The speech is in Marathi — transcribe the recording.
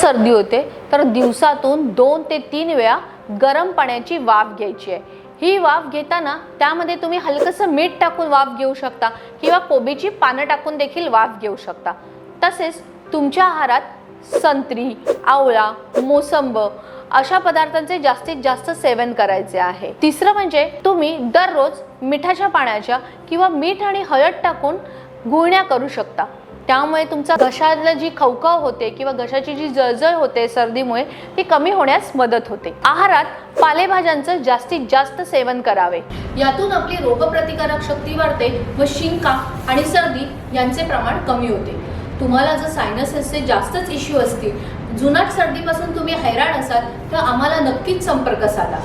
सर्दी होते तर दिवसातून 2 ते 3 वेळा गरम पाण्याची वाफ घ्यायची आहे। ही वाफ घेताना त्यामध्ये तुम्ही हलकसं मीठ टाकून वाफ घेऊ शकता किंवा कोबीची पानं टाकून देखील वाफ घेऊ शकता। तसेच तुमच्या आहारात संत्री, आवळा, मोसंब अशा पदार्थांचे जास्तीत जास्त सेवन करायचे आहे। तिसरं म्हणजे तुम्ही दररोज मिठाच्या पाण्याच्या किंवा मीठ आणि हळद टाकून गुळण्या करू शकता। त्यामुळे तुमचा घशाला जी खवखव होते किंवा घशाची जी जळजळ होते सर्दीमुळे ती कमी होण्यास मदत होते। आहारात पालेभाज्यांचं जास्तीत जास्त सेवन करावे, यातून आपली रोगप्रतिकारक शक्ती वाढते व शिंका आणि सर्दी यांचे प्रमाण कमी होते। तुम्हाला जर सायनसेसचे जास्तच इश्यू असतील, जुनाट सर्दीपासून तुम्ही हैराण असाल तर आम्हाला नक्कीच संपर्क साधा।